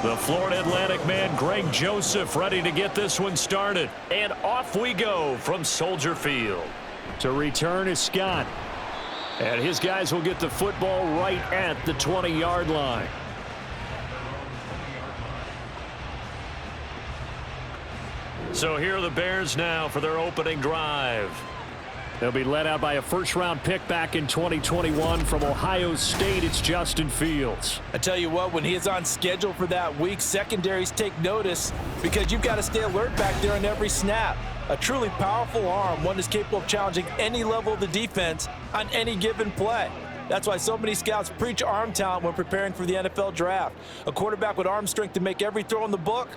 The Florida Atlantic man, Greg Joseph, ready to get this one started. And off we go from Soldier Field. To return is Scott. And his guys will get the football right at the 20-yard line. So here are the Bears now for their opening drive. They'll be led out by a first-round pick back in 2021 from Ohio State. It's Justin Fields. I tell you what, when he is on schedule for that week, secondaries take notice because you've got to stay alert back there on every snap. A truly powerful arm, one that's capable of challenging any level of the defense on any given play. That's why so many scouts preach arm talent when preparing for the NFL draft. A quarterback with arm strength to make every throw in the book,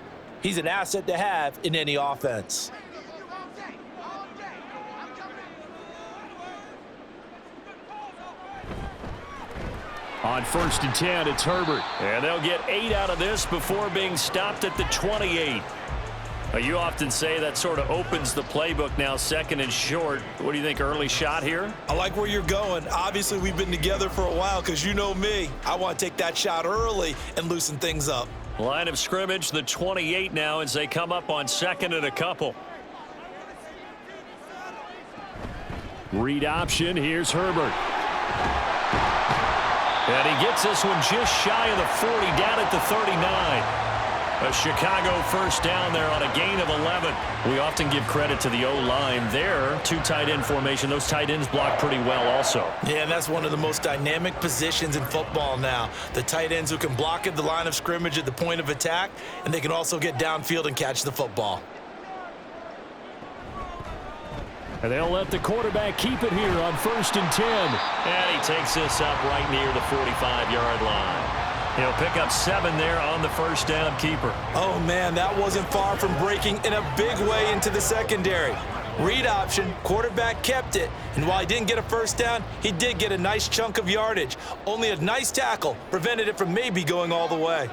he's an asset to have in any offense. On 1st and 10, it's Herbert. And they'll get 8 out of this before being stopped at the 28. You often say that sort of opens the playbook now, 2nd and short. What do you think, early shot here? I like where you're going. Obviously, we've been together for a while because you know me. I want to take that shot early and loosen things up. Line of scrimmage, the 28 now as they come up on 2nd and a couple. Read option, here's Herbert. And he gets this one just shy of the 40, down at the 39. A Chicago first down there on a gain of 11. We often give credit to the O-line there. 2 tight end formation. Those tight ends block pretty well also. Yeah, and that's one of the most dynamic positions in football now. The tight ends who can block at the line of scrimmage at the point of attack, and they can also get downfield and catch the football. And they'll let the quarterback keep it here on 1st and 10. And he takes this up right near the 45-yard line. He'll pick up 7 there on the first down keeper. Oh, man, that wasn't far from breaking in a big way into the secondary. Read option, quarterback kept it. And while he didn't get a first down, he did get a nice chunk of yardage. Only a nice tackle prevented it from maybe going all the way.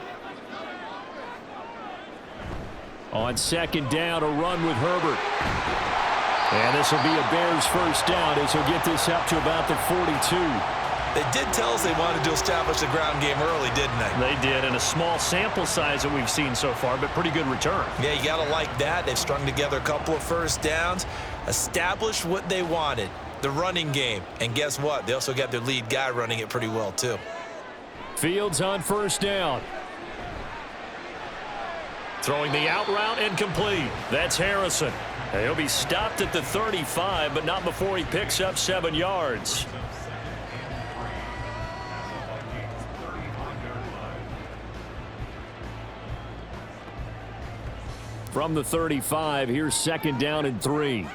On 2nd down, a run with Herbert. And this will be a Bears first down as he'll get this up to about the 42. They did tell us they wanted to establish the ground game early, didn't they? They did, in a small sample size that we've seen so far, but pretty good return. Yeah, you got to like that. They've strung together a couple of first downs, established what they wanted, the running game. And guess what? They also got their lead guy running it pretty well, too. Fields on first down. Throwing the out route and complete. That's Harrison. He'll be stopped at the 35, but not before he picks up 7 yards. From the 35, here's 2nd down and 3.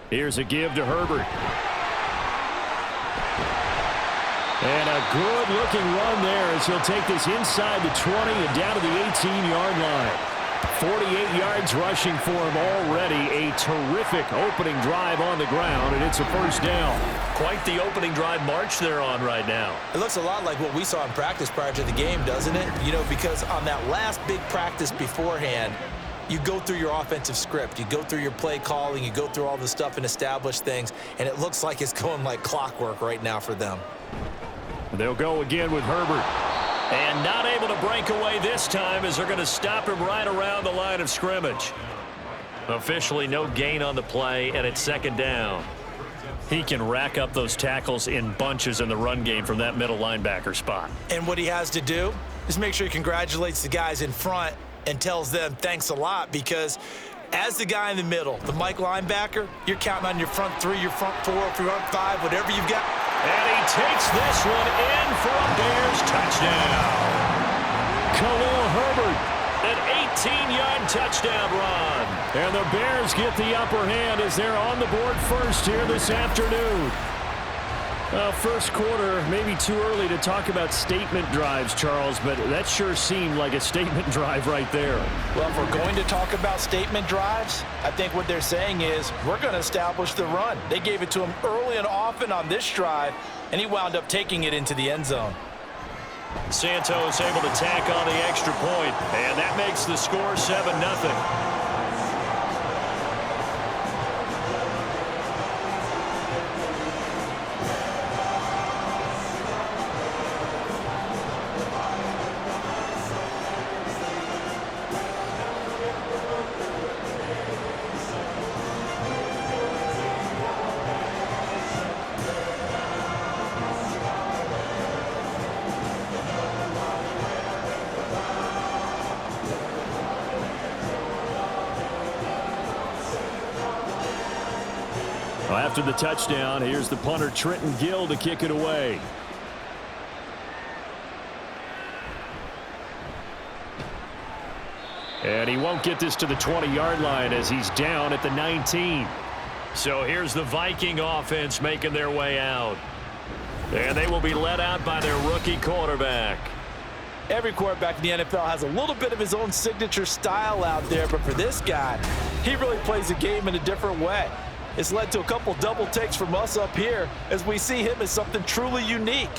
Here's a give to Herbert. And a good-looking run there as he'll take this inside the 20 and down to the 18-yard line. 48 yards rushing for him already. A terrific opening drive on the ground, and it's a first down. Quite the opening drive march they're on right now. It looks a lot like what we saw in practice prior to the game, doesn't it? You know, because on that last big practice beforehand, you go through your offensive script. You go through your play calling. You go through all the stuff and establish things, and it looks like it's going like clockwork right now for them. They'll go again with Herbert. And not able to break away this time as they're going to stop him right around the line of scrimmage. Officially no gain on the play, and it's 2nd down. He can rack up those tackles in bunches in the run game from that middle linebacker spot. And what he has to do is make sure he congratulates the guys in front and tells them thanks a lot, because as the guy in the middle, the Mike linebacker, you're counting on your front 3, your front 4, front 5, whatever you've got. And he takes this one in for a Bears touchdown. Khalil Herbert, an 18-yard touchdown run. And the Bears get the upper hand as they're on the board first here this afternoon. First quarter, maybe too early to talk about statement drives, Charles, but that sure seemed like a statement drive right there. Well, if we're going to talk about statement drives, I think what they're saying is we're going to establish the run. They gave it to him early and often on this drive, and he wound up taking it into the end zone. Santos able to tack on the extra point, and that makes the score 7-0. After the touchdown, here's the punter Trenton Gill to kick it away. And he won't get this to the 20-yard line as he's down at the 19. So here's the Viking offense making their way out. And they will be led out by their rookie quarterback. Every quarterback in the NFL has a little bit of his own signature style out there, but for this guy, he really plays the game in a different way. It's led to a couple double takes from us up here as we see him as something truly unique.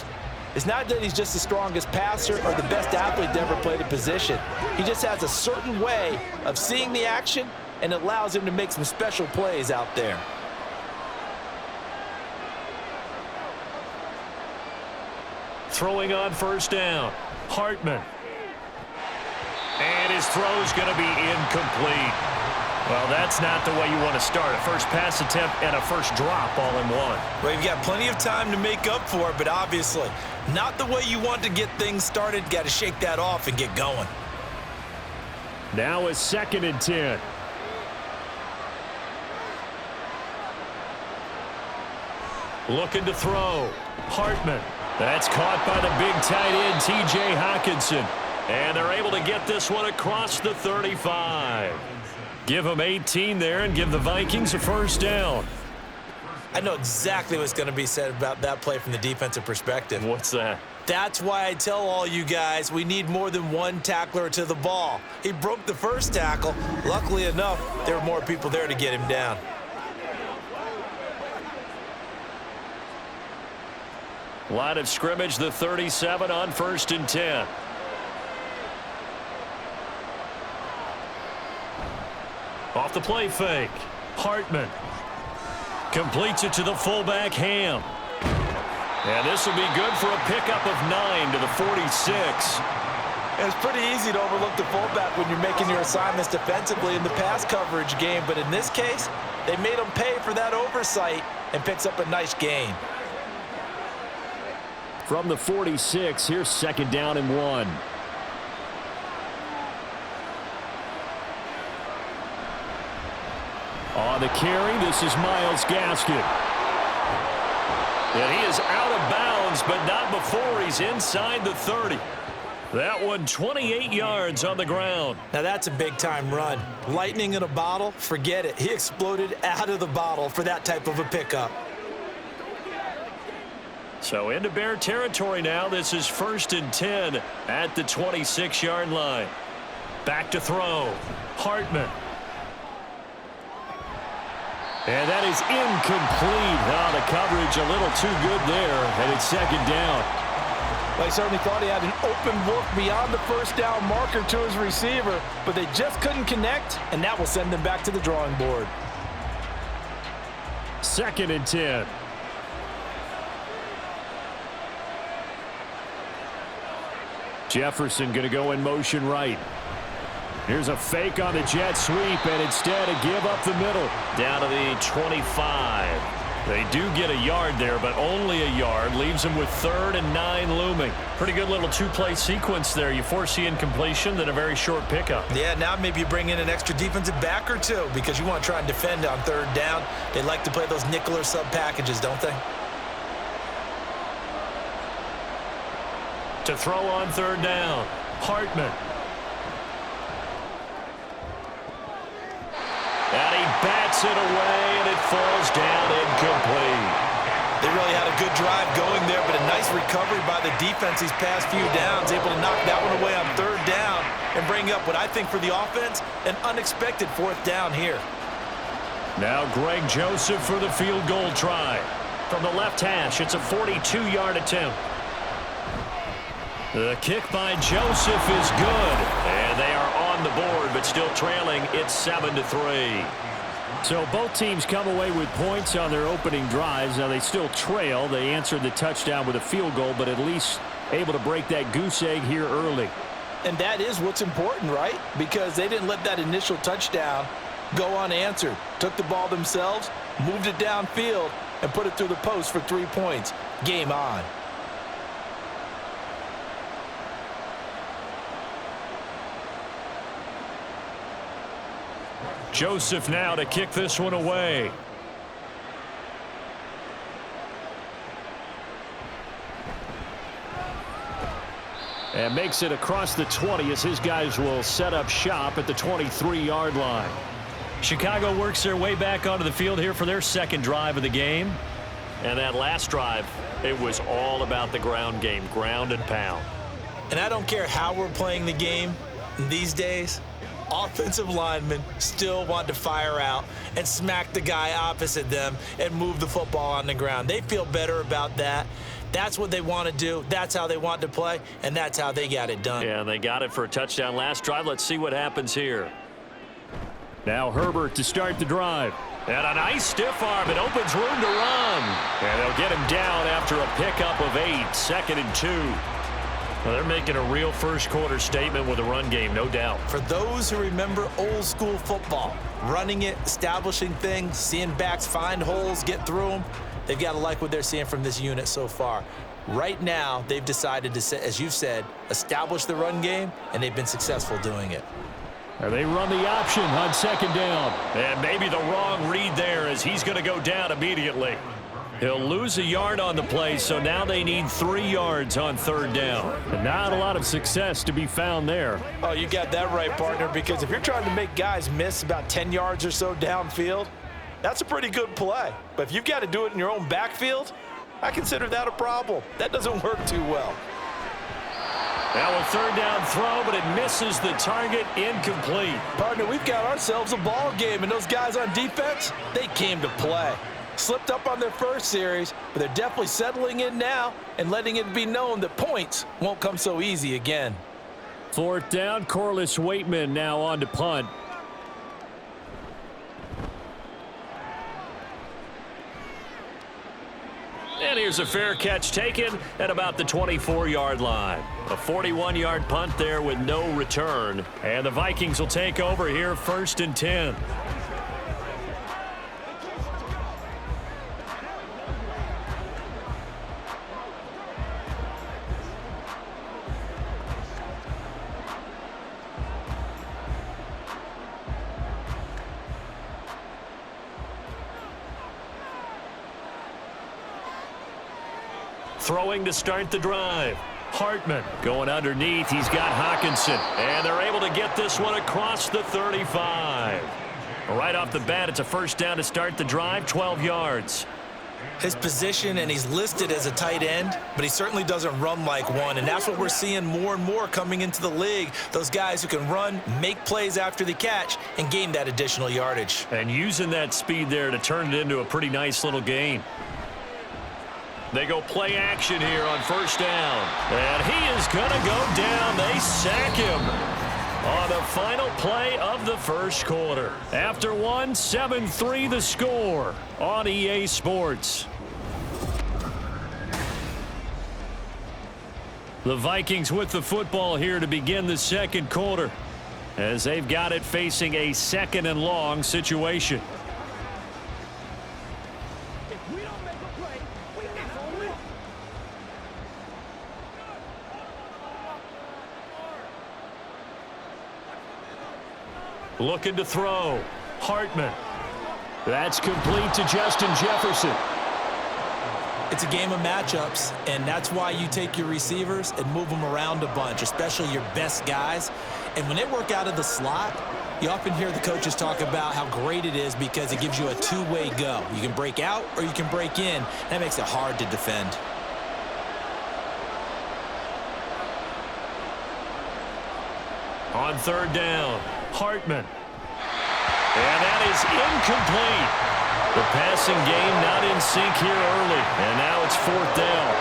It's not that he's just the strongest passer or the best athlete to ever play the position. He just has a certain way of seeing the action, and it allows him to make some special plays out there. Throwing on first down, Hartman. And his throw's going to be incomplete. Well, that's not the way you want to start. A first pass attempt and a first drop all in one. Well, you've got plenty of time to make up for it, but obviously not the way you want to get things started. Got to shake that off and get going. Now it's 2nd and 10. Looking to throw. Hartman. That's caught by the big tight end, T.J. Hockenson. And they're able to get this one across the 35. Give them 18 there and give the Vikings a first down. I know exactly what's going to be said about that play from the defensive perspective. What's that? That's why I tell all you guys we need more than one tackler to the ball. He broke the first tackle. Luckily enough, there were more people there to get him down. Line of scrimmage, the 37 on 1st and 10. Off the play fake. Hartman completes it to the fullback, Ham. And this will be good for a pickup of 9 to the 46. And it's pretty easy to overlook the fullback when you're making your assignments defensively in the pass coverage game. But in this case, they made him pay for that oversight and picks up a nice gain. From the 46, here's 2nd down and 1. On the carry, this is Myles Gaskin. And he is out of bounds, but not before he's inside the 30. That one 28 yards on the ground. Now that's a big-time run. Lightning in a bottle, forget it. He exploded out of the bottle for that type of a pickup. So into Bear territory now. This is 1st and 10 at the 26-yard line. Back to throw. Hartman. And that is incomplete. Oh, the coverage a little too good there, and it's 2nd down. Well, he certainly thought he had an open look beyond the first down marker to his receiver, but they just couldn't connect, and that will send them back to the drawing board. 2nd and 10. Jefferson going to go in motion right. Here's a fake on the jet sweep, and instead a give up the middle. Down to the 25. They do get a yard there, but only a yard. Leaves them with 3rd and 9 looming. Pretty good little two-play sequence there. You force the incompletion, then a very short pickup. Yeah, now maybe you bring in an extra defensive back or two because you want to try and defend on 3rd down. They like to play those nickel or sub packages, don't they? To throw on 3rd down, Hartman. And he bats it away, and it falls down incomplete. They really had a good drive going there, but a nice recovery by the defense these past few downs, able to knock that one away on 3rd down and bring up what I think for the offense, an unexpected 4th down here. Now Greg Joseph for the field goal try. From the left hash, it's a 42-yard attempt. The kick by Joseph is good, and they are on the board, but still trailing. It's 7-3. So both teams come away with points on their opening drives. Now they still trail. They answered the touchdown with a field goal, but at least able to break that goose egg here early. And that is what's important, right? Because they didn't let that initial touchdown go unanswered. Took the ball themselves, moved it downfield, and put it through the post for 3 points. Game on. Joseph now to kick this one away. and makes it across the 20 as his guys will set up shop at the 23-yard line. Chicago works their way back onto the field here for their second drive of the game. And that last drive, it was all about the ground game, ground and pound. And I don't care how we're playing the game these days, offensive linemen still want to fire out and smack the guy opposite them and move the football on the ground. They feel better about that. That's what they want to do. That's how they want to play, and that's how they got it done. Yeah, and they got it for a touchdown last drive. Let's see what happens here. Now Herbert to start the drive. And a nice stiff arm. It opens room to run. And they'll get him down after a pickup of 8, 2nd and 2. Well, they're making a real first-quarter statement with a run game, no doubt. For those who remember old-school football, running it, establishing things, seeing backs find holes, get through them, they've got to like what they're seeing from this unit so far. Right now, they've decided to, as you've said, establish the run game, and they've been successful doing it. They run the option on 2nd down. And maybe the wrong read there as he's going to go down immediately. He'll lose a yard on the play, so now they need 3 yards on 3rd down. And not a lot of success to be found there. Oh, you got that right, partner, because if you're trying to make guys miss about 10 yards or so downfield, that's a pretty good play. But if you've got to do it in your own backfield, I consider that a problem. That doesn't work too well. Now a 3rd down throw, but it misses the target, incomplete. Partner, we've got ourselves a ball game, and those guys on defense, they came to play. Slipped up on their first series, but they're definitely settling in now and letting it be known that points won't come so easy again. 4th down, Corliss Waitman now on to punt. And here's a fair catch taken at about the 24-yard line. A 41-yard punt there with no return. And the Vikings will take over here 1st and 10. Throwing to start the drive. Hartman going underneath. He's got Hawkinson. And they're able to get this one across the 35. Right off the bat, it's a 1st down to start the drive, 12 yards. His position, and he's listed as a tight end, but he certainly doesn't run like one, and that's what we're seeing more and more coming into the league. Those guys who can run, make plays after the catch, and gain that additional yardage. And using that speed there to turn it into a pretty nice little gain. They go play action here on 1st down. And he is going to go down. They sack him on the final play of the 1st quarter. After one, 7-3 the score on EA Sports. The Vikings with the football here to begin the 2nd quarter, as they've got it facing a 2nd and long situation. Looking to throw. Hartman. That's complete to Justin Jefferson. It's a game of matchups, and that's why you take your receivers and move them around a bunch, especially your best guys. And when they work out of the slot, you often hear the coaches talk about how great it is because it gives you a two-way go. You can break out or you can break in. That makes it hard to defend. On 3rd down, Hartman. And that is incomplete. The passing game not in sync here early. And now it's 4th down.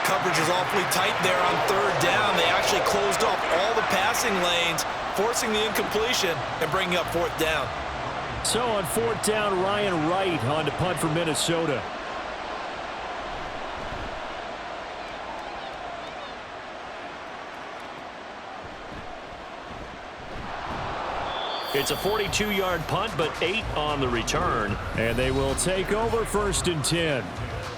Coverage is awfully tight there on 3rd down. They actually closed off all the passing lanes, forcing the incompletion and bringing up 4th down. So on 4th down, Ryan Wright on to punt for Minnesota. It's a 42-yard punt, but 8 on the return. And they will take over 1st and 10.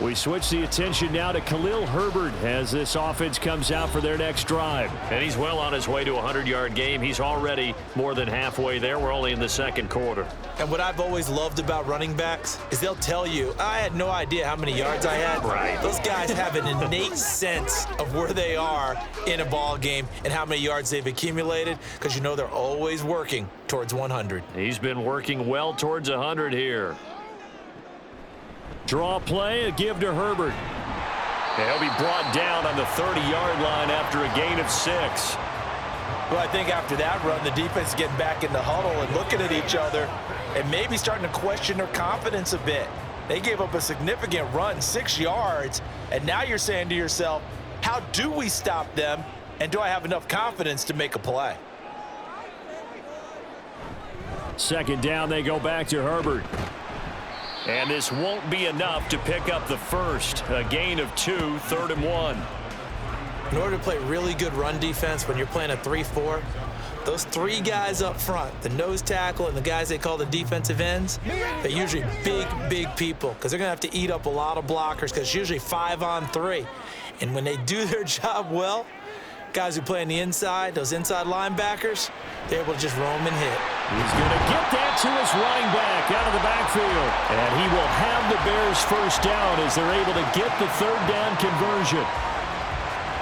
We switch the attention now to Khalil Herbert as this offense comes out for their next drive. And he's well on his way to a 100-yard game. He's already more than halfway there. We're only in the second quarter. And what I've always loved about running backs is they'll tell you, I had no idea how many yards I had. Right. Those guys have an innate sense of where they are in a ball game and how many yards they've accumulated, because you know they're always working towards 100. He's been working well towards 100 here. Draw play, a give to Herbert. And he'll be brought down on the 30-yard line after a gain of 6. Well, I think after that run, the defense is getting back in the huddle and looking at each other and maybe starting to question their confidence a bit. They gave up a significant run, 6 yards, and now you're saying to yourself, how do we stop them, and do I have enough confidence to make a play? Second down, they go back to Herbert. And this won't be enough to pick up the first. A gain of 2, 3rd and 1. In order to play really good run defense when you're playing a 3-4, those 3 guys up front, the nose tackle and the guys they call the defensive ends, they're usually big people, because they're going to have to eat up a lot of blockers, because it's usually 5-on-3. And when they do their job well, guys who play on the inside, those inside linebackers, they're able to just roam and hit. He's going to get that to his running back out of the backfield. And he will have the Bears first down as they're able to get the 3rd down conversion.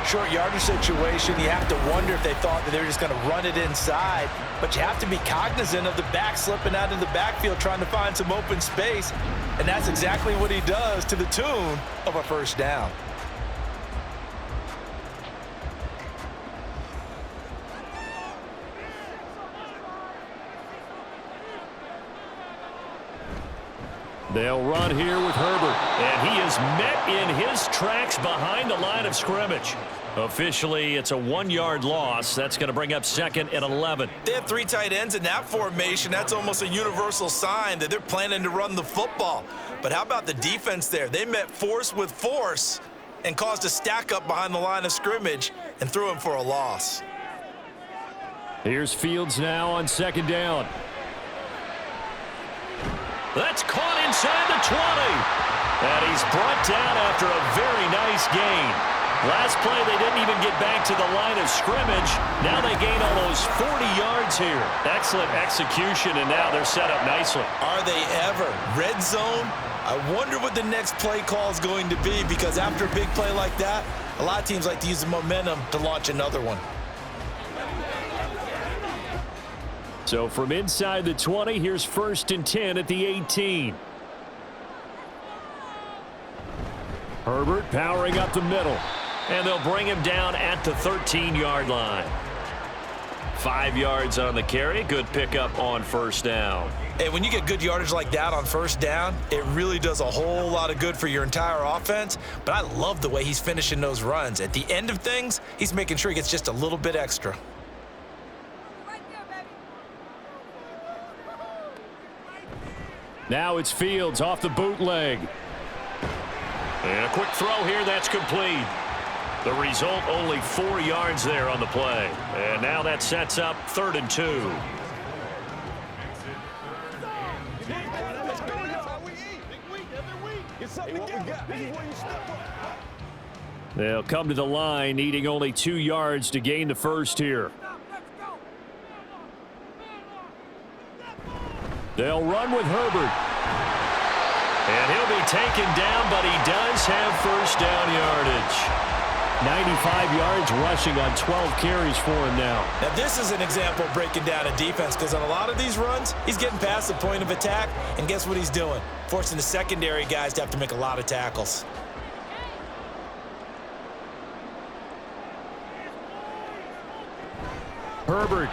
Short yardage situation, you have to wonder if they thought that they were just going to run it inside, but you have to be cognizant of the back slipping out of the backfield trying to find some open space, and that's exactly what he does to the tune of a first down. They'll run here with Herbert. And he is met in his tracks behind the line of scrimmage. Officially, it's a 1-yard loss. That's going to bring up 2nd and 11. They have 3 tight ends in that formation. That's almost a universal sign that they're planning to run the football. But how about the defense there? They met force with force and caused a stack up behind the line of scrimmage and threw him for a loss. Here's Fields now on 2nd down. That's caught inside the 20. And he's brought down after a very nice gain. Last play, they didn't even get back to the line of scrimmage. Now they gain almost 40 yards here. Excellent execution, and now they're set up nicely. Are they ever? Red zone? I wonder what the next play call is going to be, because after a big play like that, a lot of teams like to use the momentum to launch another one. So from inside the 20, here's 1st and 10 at the 18. Herbert powering up the middle. And they'll bring him down at the 13-yard line. 5 yards on the carry. Good pickup on first down. And when you get good yardage like that on first down, it really does a whole lot of good for your entire offense. But I love the way he's finishing those runs. At the end of things, he's making sure he gets just a little bit extra. Now it's Fields off the bootleg. And a quick throw here, that's complete. The result, only 4 yards there on the play. And now that sets up 3rd and 2. They'll come to the line, needing only 2 yards to gain the first here. They'll run with Herbert. And he'll be taken down, but he does have first down yardage. 95 yards rushing on 12 carries for him now. Now, this is an example of breaking down a defense, because on a lot of these runs, he's getting past the point of attack, and guess what he's doing? Forcing the secondary guys to have to make a lot of tackles. Herbert.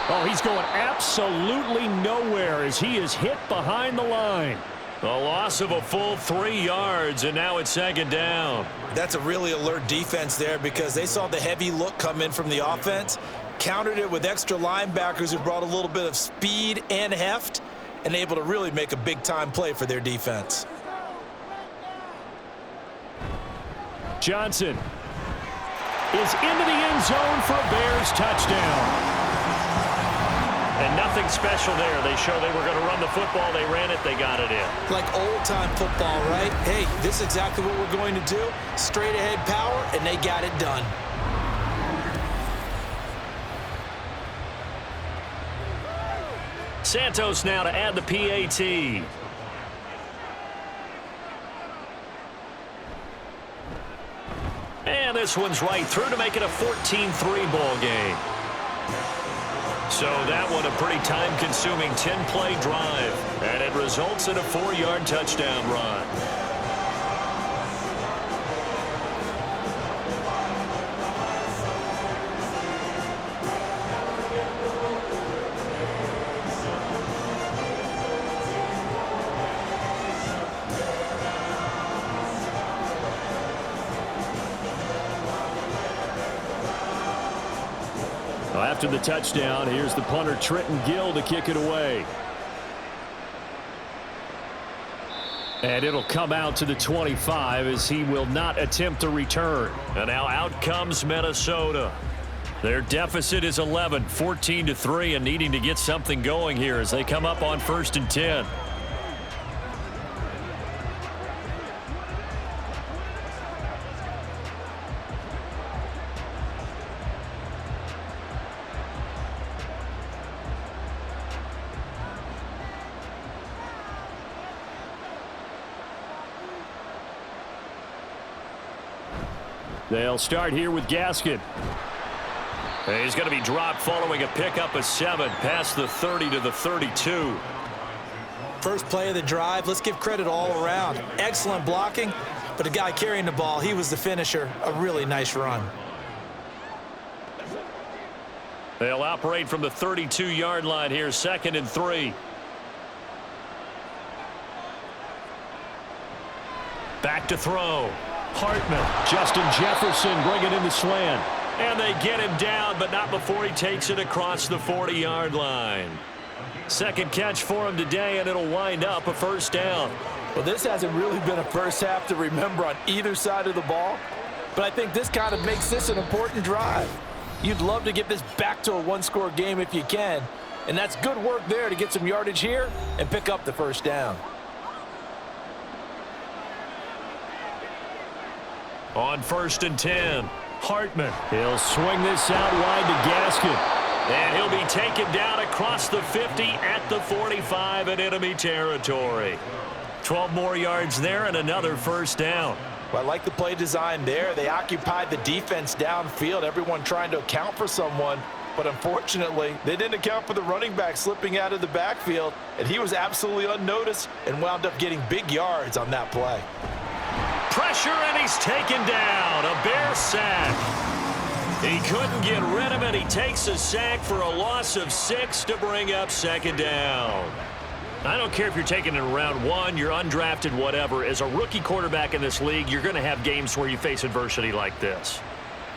Oh, he's going absolutely nowhere as he is hit behind the line. A loss of a full 3 yards, and now it's 2nd down. That's a really alert defense there, because they saw the heavy look come in from the offense, countered it with extra linebackers who brought a little bit of speed and heft, and able to really make a big-time play for their defense. Johnson is into the end zone for a Bears touchdown. And Nothing special there. They show they were going to run the football. They ran it. They got it in. Like old-time football, right? Hey, this is exactly what we're going to do. Straight-ahead power, and they got it done. Santos now to add the PAT. And this one's right through to make it a 14-3 ball game. So that one a pretty time-consuming 10-play drive. And it results in a 4-yard touchdown run. After the touchdown, here's the punter Trenton Gill to kick it away. And it'll come out to the 25 as he will not attempt a return. And now out comes Minnesota. Their deficit is 11, 14-3, and needing to get something going here as they come up on 1st and 10. They'll start here with Gaskin. And he's going to be dropped following a pickup of 7 past the 30 to the 32. First play of the drive, let's give credit all around. Excellent blocking, but the guy carrying the ball, he was the finisher. A really nice run. They'll operate from the 32-yard line here, 2nd and 3. Back to throw. Hartman, Justin Jefferson bringing in the slant. And they get him down, but not before he takes it across the 40-yard line. Second catch for him today, and it'll wind up a 1st down. Well, this hasn't really been a first half to remember on either side of the ball, but I think this kind of makes this an important drive. You'd love to get this back to a 1-score game if you can, and that's good work there to get some yardage here and pick up the 1st down. On 1st and 10, Hartman. He'll swing this out wide to Gaskin. And he'll be taken down across the 50 at the 45 in enemy territory. 12 more yards there and another 1st down. Well, I like the play design there. They occupied the defense downfield, everyone trying to account for someone. But unfortunately, they didn't account for the running back slipping out of the backfield, and he was absolutely unnoticed and wound up getting big yards on that play. Pressure, and he's taken down. A Bear sack. He couldn't get rid of it. He takes a sack for a loss of 6 to bring up 2nd down. I don't care if you're taking it in round 1, you're undrafted, whatever. As a rookie quarterback in this league, you're going to have games where you face adversity like this.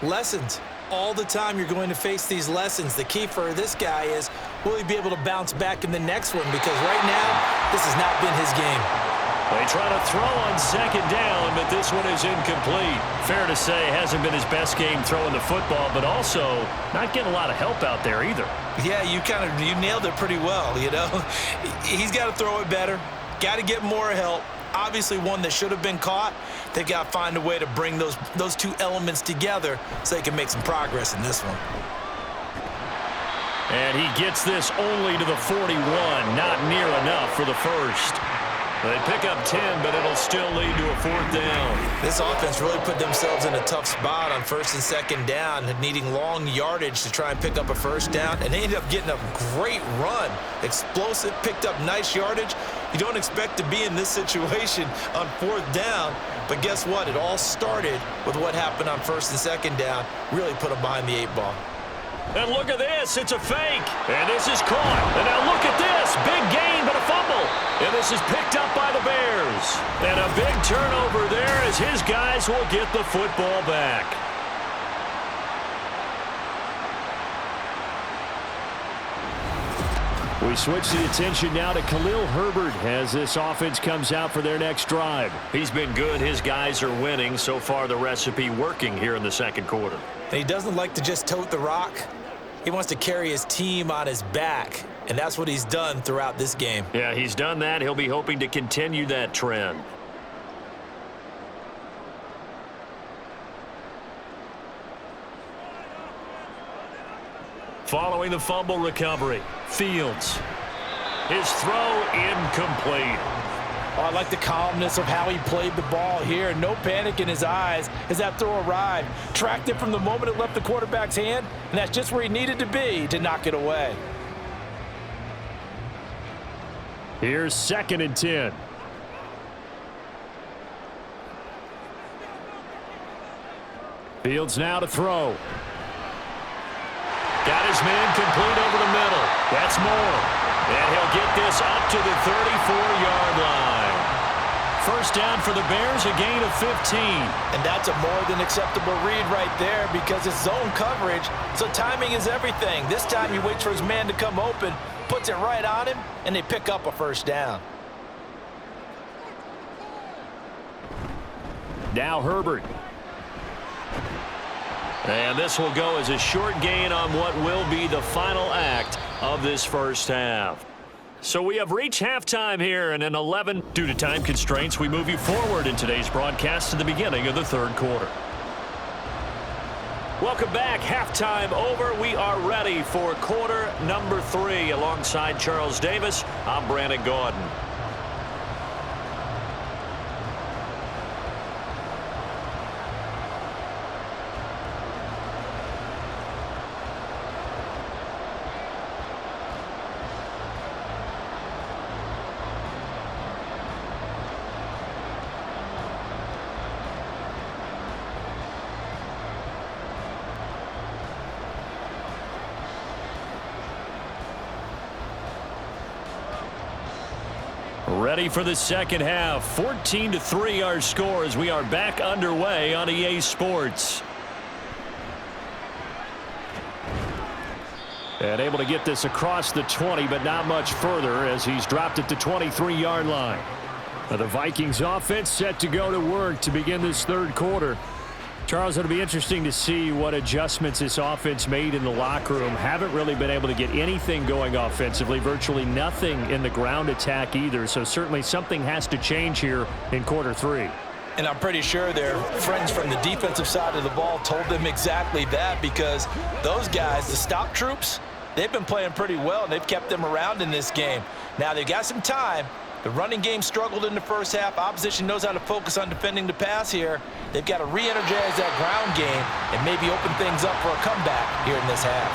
Lessons. All the time you're going to face these lessons. The key for this guy is, will he be able to bounce back in the next one? Because right now, this has not been his game. They try to throw on 2nd down, but this one is incomplete. Fair to say, hasn't been his best game throwing the football, but also not getting a lot of help out there either. Yeah, you nailed it pretty well, you know. He's got to throw it better, got to get more help. Obviously one that should have been caught. They've got to find a way to bring those two elements together so they can make some progress in this one. And he gets this only to the 41, not near enough for the 1st. They pick up 10, but it'll still lead to a 4th down. This offense really put themselves in a tough spot on 1st and 2nd down, needing long yardage to try and pick up a 1st down, and they ended up getting a great run. Explosive, picked up nice yardage. You don't expect to be in this situation on 4th down, but guess what? It all started with what happened on 1st and 2nd down. Really put them behind the 8 ball. And look at this. It's a fake. And this is caught. And now look at this. Big gain, but a fumble. And this is picked up by the Bears. And a big turnover there as his guys will get the football back. We switch the attention now to Khalil Herbert as this offense comes out for their next drive. He's been good. His guys are winning. So far, the recipe working here in the 2nd quarter. And he doesn't like to just tote the rock. He wants to carry his team on his back, and that's what he's done throughout this game. Yeah, he's done that. He'll be hoping to continue that trend. Following the fumble recovery, Fields. His throw incomplete. Oh, I like the calmness of how he played the ball here. No panic in his eyes as that throw arrived. Tracked it from the moment it left the quarterback's hand, and that's just where he needed to be to knock it away. Here's 2nd and 10. Fields now to throw. Got his man complete over the middle. That's more. And he'll get this up to the 34-yard line. First down for the Bears, a gain of 15. And that's a more than acceptable read right there because it's zone coverage, so timing is everything. This time he waits for his man to come open, puts it right on him, and they pick up a first down. Now Herbert. And this will go as a short gain on what will be the final act of this first half. So we have reached halftime here, and in 11, due to time constraints, we move you forward in today's broadcast to the beginning of the third quarter. Welcome back. Halftime over. We are ready for quarter number 3. Alongside Charles Davis, I'm Brandon Gordon. Ready for the second half. 14-3 our score as we are back underway on EA Sports. And able to get this across the 20, but not much further as he's dropped at the 23-yard line. Now the Vikings offense set to go to work to begin this third quarter. Charles, it'll be interesting to see what adjustments this offense made in the locker room. Haven't really been able to get anything going offensively, virtually nothing in the ground attack either. So certainly something has to change here in quarter 3. And I'm pretty sure their friends from the defensive side of the ball told them exactly that because those guys, the stop troops, they've been playing pretty well and they've kept them around in this game. Now they've got some time. The running game struggled in the first half. Opposition knows how to focus on defending the pass here. They've got to re-energize that ground game and maybe open things up for a comeback here in this half.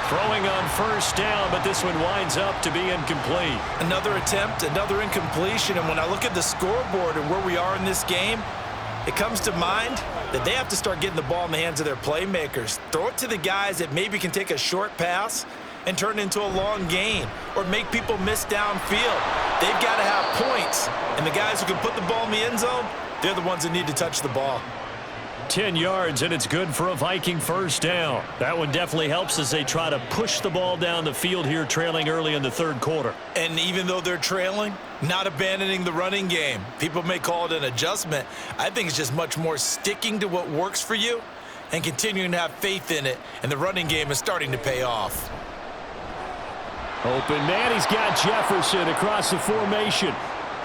Throwing on first down, but this one winds up to be incomplete. Another attempt, another incompletion, and when I look at the scoreboard and where we are in this game, it comes to mind that they have to start getting the ball in the hands of their playmakers. Throw it to the guys that maybe can take a short pass and turn it into a long gain or make people miss downfield. They've got to have points, and the guys who can put the ball in the end zone, they're the ones that need to touch the ball. 10 yards, and it's good for a Viking first down. That one definitely helps as they try to push the ball down the field here, trailing early in the third quarter. And even though they're trailing, not abandoning the running game. People may call it an adjustment. I think it's just much more sticking to what works for you and continuing to have faith in it, and the running game is starting to pay off. Open man, he's got Jefferson across the formation.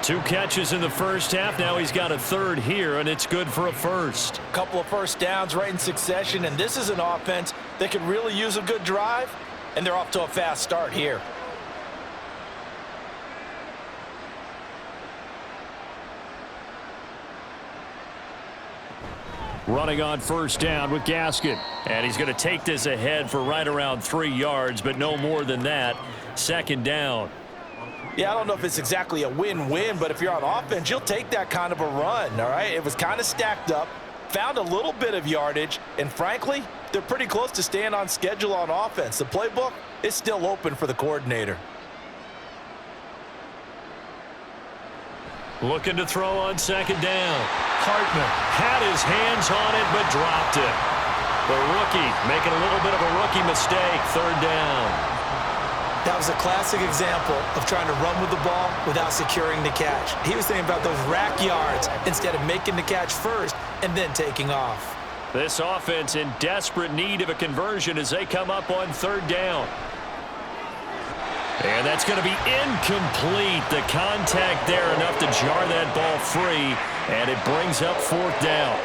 2 catches in the first half. Now he's got a third here, and it's good for a first. Couple of first downs right in succession, and this is an offense that could really use a good drive, and they're off to a fast start here. Running on first down with Gaskin. And he's going to take this ahead for right around 3 yards, but no more than that. Second down. Yeah, I don't know if it's exactly a win-win, but if you're on offense, you'll take that kind of a run, all right? It was kind of stacked up, found a little bit of yardage, and frankly, they're pretty close to staying on schedule on offense. The playbook is still open for the coordinator. Looking to throw on second down. Hartman had his hands on it, but dropped it. The rookie making a little bit of a rookie mistake. Third down. That was a classic example of trying to run with the ball without securing the catch. He was thinking about those rack yards instead of making the catch first and then taking off. This offense in desperate need of a conversion as they come up on third down. And that's going to be incomplete. The contact there enough to jar that ball free, and it brings up fourth down.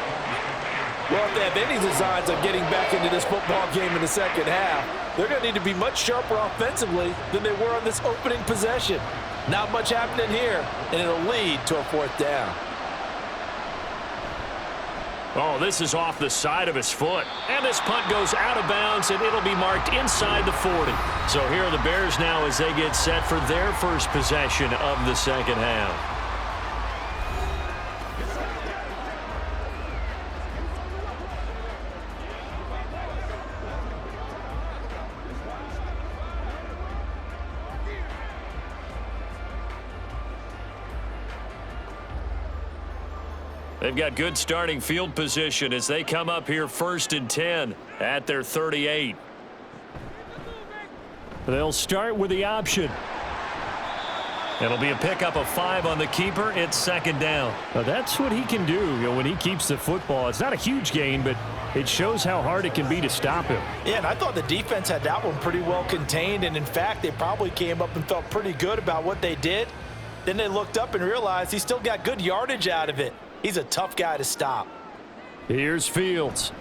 Well, if they have any designs on getting back into this football game in the second half, they're going to need to be much sharper offensively than they were on this opening possession. Not much happening here, and it'll lead to a fourth down. Oh, this is off the side of his foot. And this punt goes out of bounds, and it'll be marked inside the 40. So here are the Bears now as they get set for their first possession of the second half. They've got good starting field position as they come up here 1st and 10 at their 38. They'll start with the option. It'll be a pickup of 5 on the keeper. It's second down. Now that's what he can do, when he keeps the football. It's not a huge gain, but it shows how hard it can be to stop him. Yeah, and I thought the defense had that one pretty well contained, and in fact, they probably came up and felt pretty good about what they did. Then they looked up and realized he still got good yardage out of it. He's a tough guy to stop. Here's Fields.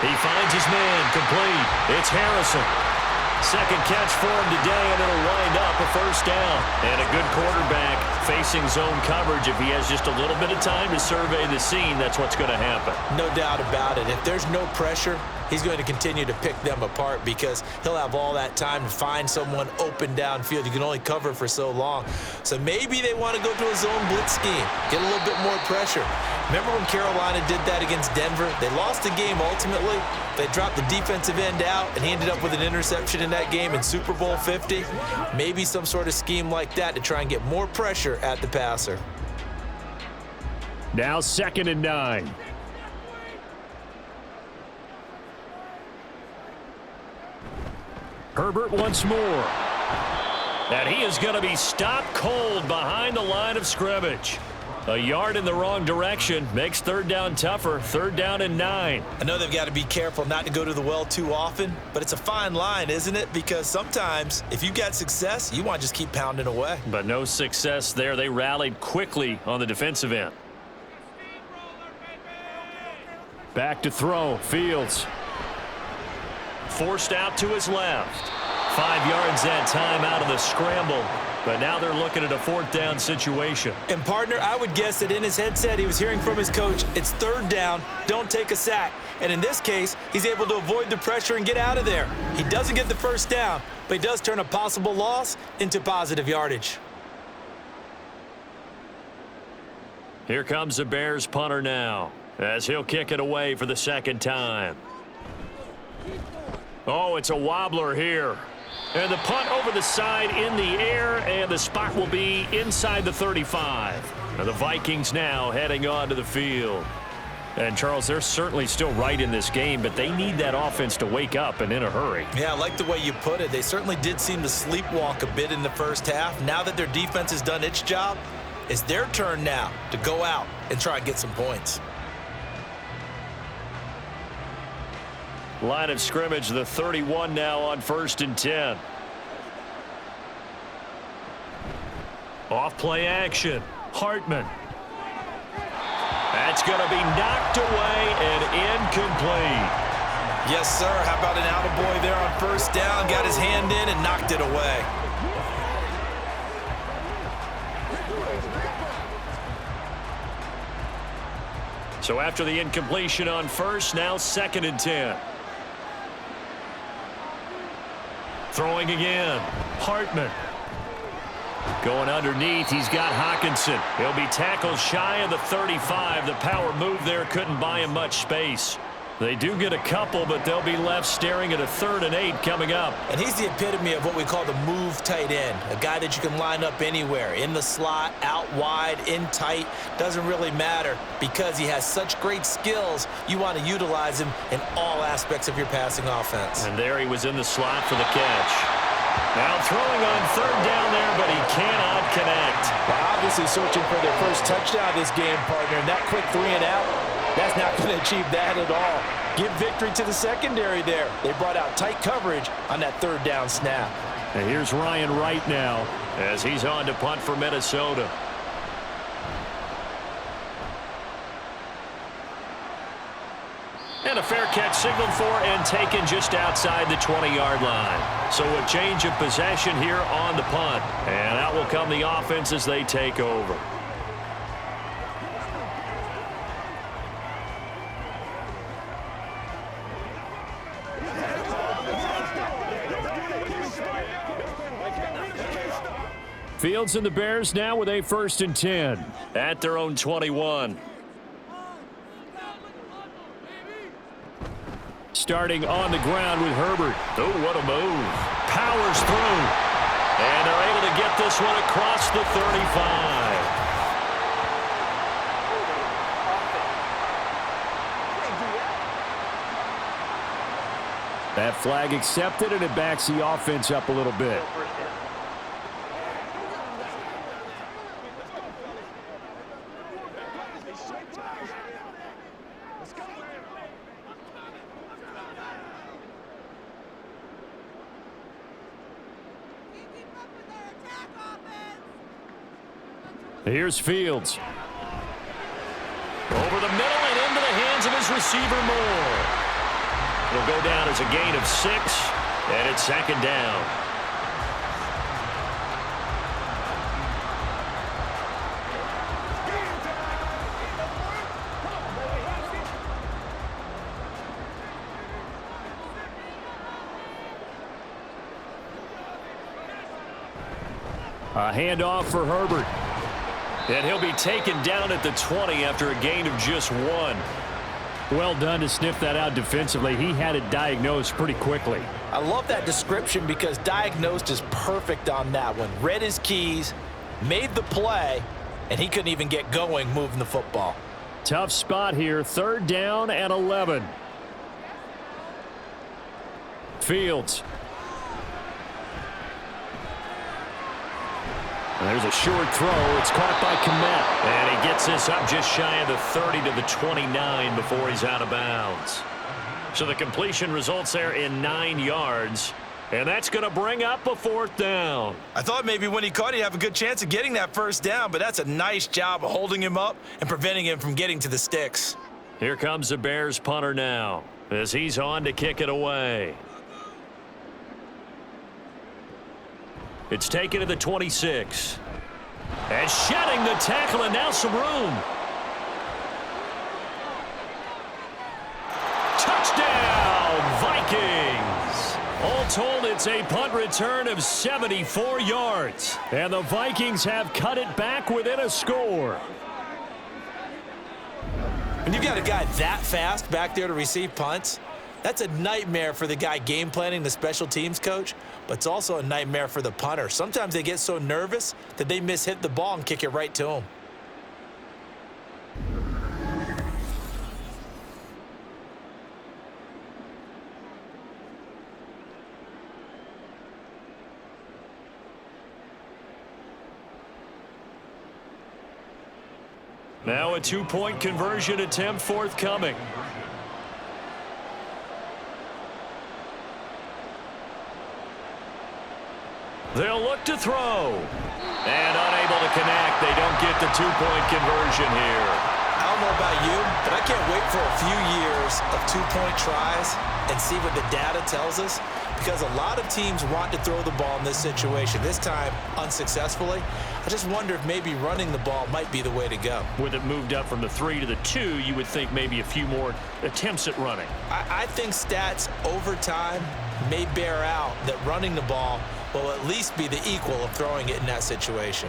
He finds his man complete. It's Harrison. Second catch for him today, and it'll wind up a first down. And a good quarterback facing zone coverage. If he has just a little bit of time to survey the scene, that's what's going to happen. No doubt about it. If there's no pressure, he's going to continue to pick them apart because he'll have all that time to find someone open downfield. You can only cover for so long. So maybe they want to go to a zone blitz scheme, get a little bit more pressure. Remember when Carolina did that against Denver? They lost the game ultimately. They dropped the defensive end out, and he ended up with an interception in that game in Super Bowl 50. Maybe some sort of scheme like that to try and get more pressure at the passer. Now 2nd and 9. Herbert once more. And he is going to be stopped cold behind the line of scrimmage. A yard in the wrong direction makes third down tougher. 3rd down and 9. I know they've got to be careful not to go to the well too often, but it's a fine line, isn't it? Because sometimes if you've got success, you want to just keep pounding away. But no success there. They rallied quickly on the defensive end. Back to throw. Fields. Forced out to his left. 5 yards that time out of the scramble. But now they're looking at a 4th down situation. And, partner, I would guess that in his headset he was hearing from his coach, it's 3rd down, don't take a sack. And in this case, he's able to avoid the pressure and get out of there. He doesn't get the first down, but he does turn a possible loss into positive yardage. Here comes the Bears punter now as he'll kick it away for the 2nd time. Oh, it's a wobbler here. And the punt over the side in the air, and the spot will be inside the 35. Now the Vikings now heading onto the field. And, Charles, they're certainly still right in this game, but they need that offense to wake up and in a hurry. Yeah, I like the way you put it. They certainly did seem to sleepwalk a bit in the first half. Now that their defense has done its job, it's their turn now to go out and try and get some points. Line of scrimmage, the 31 now on 1st and 10. Off play action. Hartman. That's going to be knocked away and incomplete. Yes, sir. How about an attaboy there on 1st down? Got his hand in and knocked it away. So after the incompletion on 1st, now 2nd and 10. Throwing again. Hartman. Going underneath, he's got Hockenson. He'll be tackled shy of the 35. The power move there couldn't buy him much space. They do get a couple, but they'll be left staring at a 3rd and 8 coming up. And he's the epitome of what we call the move tight end, a guy that you can line up anywhere, in the slot, out wide, in tight, doesn't really matter because he has such great skills. You want to utilize him in all aspects of your passing offense. And there he was in the slot for the catch. Now throwing on 3rd down there, but he cannot connect. Well, obviously searching for their first touchdown this game, partner, and that quick 3 and out That's not going to achieve that at all. Give victory to the secondary there. They brought out tight coverage on that third down snap. And here's Ryan Wright now as he's on to punt for Minnesota. And a fair catch signaled for and taken just outside the 20-yard line. So a change of possession here on the punt. And out will come the offense as they take over. Fields and the Bears now with a 1st and 10 at their own 21. Starting on the ground with Herbert. Oh, what a move. Powers through. And they're able to get this one across the 35. That flag accepted, and it backs the offense up a little bit. Here's Fields. Over the middle and into the hands of his receiver Moore. It'll go down as a gain of 6, and it's 2nd down. A handoff for Herbert. And he'll be taken down at the 20 after a gain of just 1. Well done to sniff that out defensively. He had it diagnosed pretty quickly. I love that description because diagnosed is perfect on that one. Read his keys, made the play, and he couldn't even get going moving the football. Tough spot here. 3rd down and 11. Fields. There's a short throw. It's caught by Kmet. And he gets this up just shy of the 30 to the 29 before he's out of bounds. So the completion results there in 9 yards. And that's going to bring up a 4th down. I thought maybe when he caught it, he'd have a good chance of getting that 1st down, but that's a nice job of holding him up and preventing him from getting to the sticks. Here comes the Bears punter now as he's on to kick it away. It's taken to the 26. And shedding the tackle, and now some room. Touchdown, Vikings. All told, it's a punt return of 74 yards. And the Vikings have cut it back within a score. When you've got a guy that fast back there to receive punts, that's a nightmare for the guy game planning, the special teams coach, but it's also a nightmare for the punter. Sometimes they get so nervous that they hit the ball and kick it right to him. Now a 2-point conversion attempt forthcoming. They'll look to throw. And unable to connect. They don't get the 2-point conversion here. I don't know about you, but I can't wait for a few years of 2-point tries and see what the data tells us, because a lot of teams want to throw the ball in this situation. This time, unsuccessfully. I just wonder if maybe running the ball might be the way to go. With it moved up from the 3 to the 2, you would think maybe a few more attempts at running. I think stats over time may bear out that running the ball will at least be the equal of throwing it in that situation.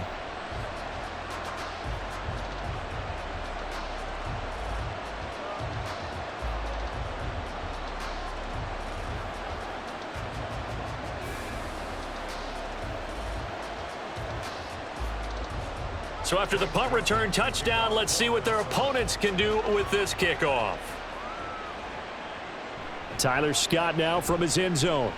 So after the punt return touchdown, let's see what their opponents can do with this kickoff. Tyler Scott now from his end zone.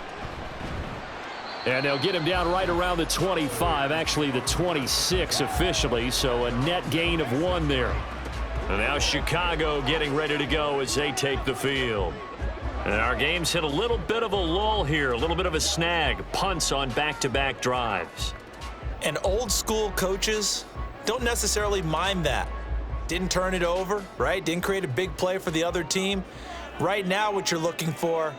And they'll get him down right around the 25, actually the 26 officially, so a net gain of 1 there. And now Chicago getting ready to go as they take the field. And our game's hit a little bit of a lull here, a little bit of a snag. Punts on back-to-back drives. And old school coaches don't necessarily mind that. Didn't turn it over, right? Didn't create a big play for the other team. Right now what you're looking for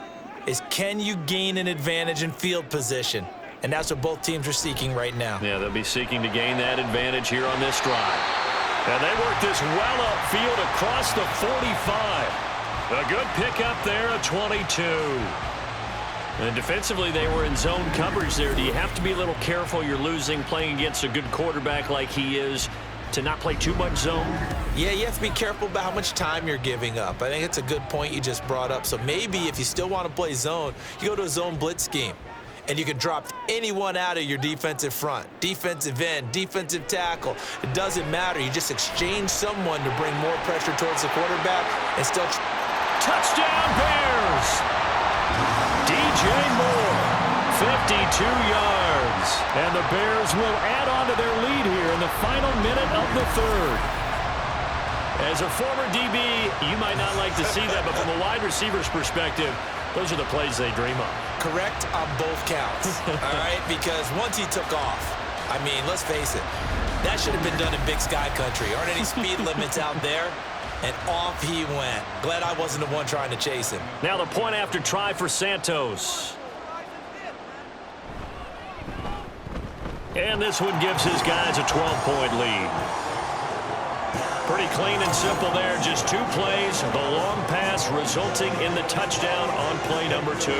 is, can you gain an advantage in field position? And that's what both teams are seeking right now. Yeah, they'll be seeking to gain that advantage here on this drive. And they work this well upfield across the 45. A good pickup there, a 22. And defensively, they were in zone coverage there. Do you have to be a little careful? You're losing playing against a good quarterback like he is to not play too much zone? Yeah, you have to be careful about how much time you're giving up. I think it's a good point you just brought up. So maybe if you still want to play zone, you go to a zone blitz scheme. And you can drop anyone out of your defensive front, defensive end, defensive tackle. It doesn't matter. You just exchange someone to bring more pressure towards the quarterback and still... Touchdown Bears! DJ Moore, 52 yards. And the Bears will add on to their lead here in the final minute of the third. As a former DB, you might not like to see that, but from a wide receiver's perspective, those are the plays they dream of. Correct on both counts, all right? Because once he took off, I mean, let's face it, that should have been done in Big Sky Country. Aren't any speed limits out there? And off he went. Glad I wasn't the one trying to chase him. Now the point after try for Santos. And this one gives his guys a 12-point lead. Pretty clean and simple there. Just 2 plays. The long pass resulting in the touchdown on play number 2.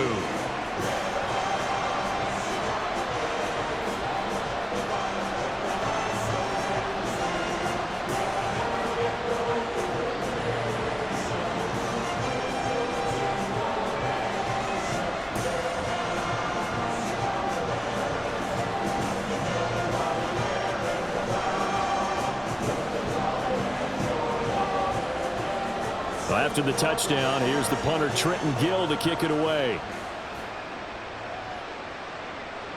After the touchdown, here's the punter Trenton Gill to kick it away.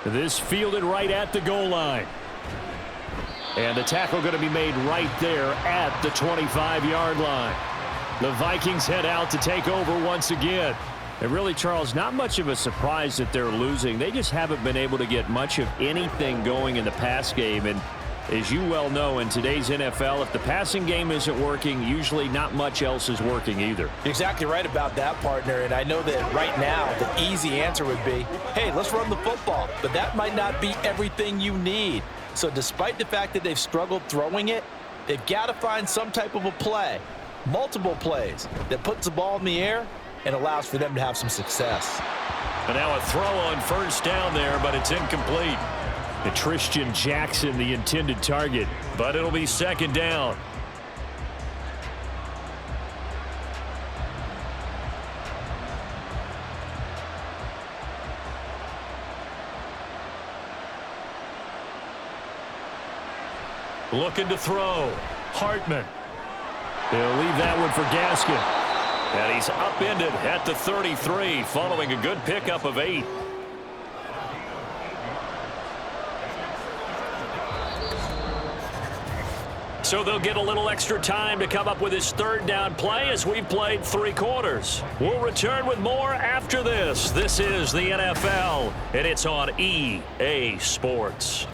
This fielded right at the goal line. And the tackle going to be made right there at the 25-yard line. The Vikings head out to take over once again. And really, Charles, not much of a surprise that they're losing. They just haven't been able to get much of anything going in the pass game. And as you well know, in today's NFL, if the passing game isn't working, usually not much else is working either. You're exactly right about that, partner. And I know that right now the easy answer would be, hey, let's run the football. But that might not be everything you need. So despite the fact that they've struggled throwing it, they've got to find some type of a play, multiple plays, that puts the ball in the air and allows for them to have some success. And now a throw on first down there, but it's incomplete. And Tristan Jackson, the intended target, but it'll be second down. Looking to throw. Hartman. They'll leave that one for Gaskin. And he's upended at the 33 following a good pickup of 8. So they'll get a little extra time to come up with his third down play as we've played 3 quarters. We'll return with more after this. This is the NFL, and it's on EA Sports.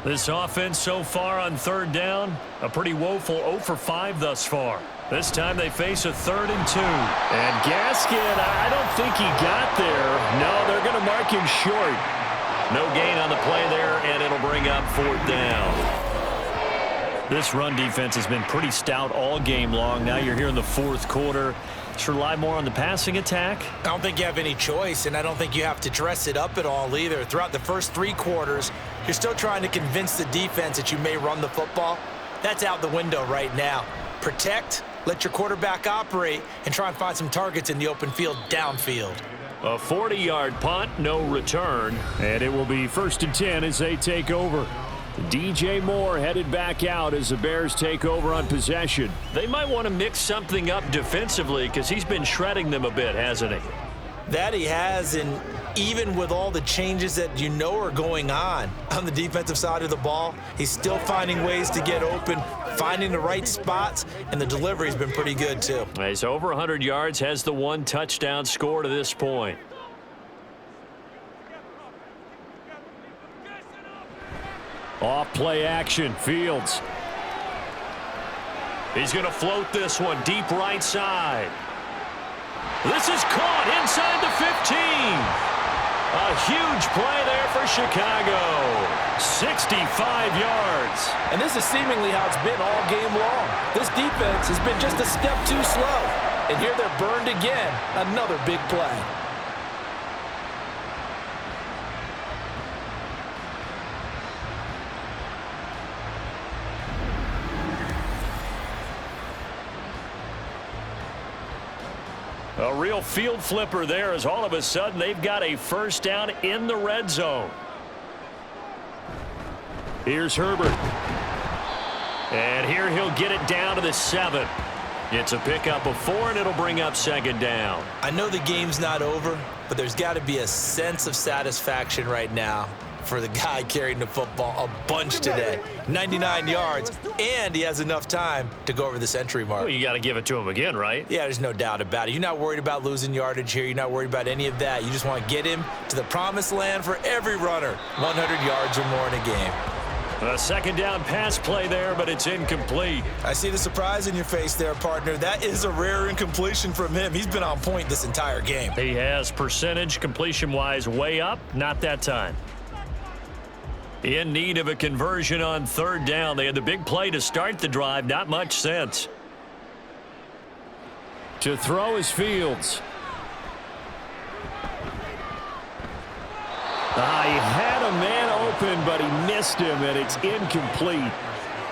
This offense so far on third down, a pretty woeful 0 for 5 thus far. This time they face a 3rd and 2. And Gaskin, I don't think he got there. No, they're going to mark him short. No gain on the play there, and it'll bring up 4th down. This run defense has been pretty stout all game long. Now you're here in the 4th quarter. Should rely more on the passing attack? I don't think you have any choice, and I don't think you have to dress it up at all either. Throughout the first 3 quarters, you're still trying to convince the defense that you may run the football. That's out the window right now. Protect, let your quarterback operate, and try and find some targets in the open field downfield. A 40-yard punt, no return, and it will be 1st and 10 as they take over. DJ Moore headed back out as the Bears take over on possession. They might want to mix something up defensively because he's been shredding them a bit, hasn't he? That he has, and even with all the changes that you know are going on the defensive side of the ball, he's still finding ways to get open, finding the right spots, and the delivery's been pretty good too. He's over 100 yards, has the 1 touchdown score to this point. Off play action, Fields. He's going to float this one deep right side. This is caught inside the 15. A huge play there for Chicago. 65 yards. And this is seemingly how it's been all game long. This defense has been just a step too slow. And here they're burned again. Another big play. A real field flipper there as all of a sudden they've got a first down in the red zone. Here's Herbert. And here he'll get it down to the 7. It's a pickup of 4, and it'll bring up second down. I know the game's not over, but there's got to be a sense of satisfaction right now for the guy carrying the football a bunch today. 99 yards, and he has enough time to go over the century mark. Well, you got to give it to him again, right? Yeah, there's no doubt about it. You're not worried about losing yardage here. You're not worried about any of that. You just want to get him to the promised land for every runner. 100 yards or more in a game. A second down pass play there, but it's incomplete. I see the surprise in your face there, partner. That is a rare incompletion from him. He's been on point this entire game. He has percentage completion-wise way up, not that time. In need of a conversion on third down. They had the big play to start the drive. Not much sense. To throw is Fields. He had a man open, but he missed him, and it's incomplete.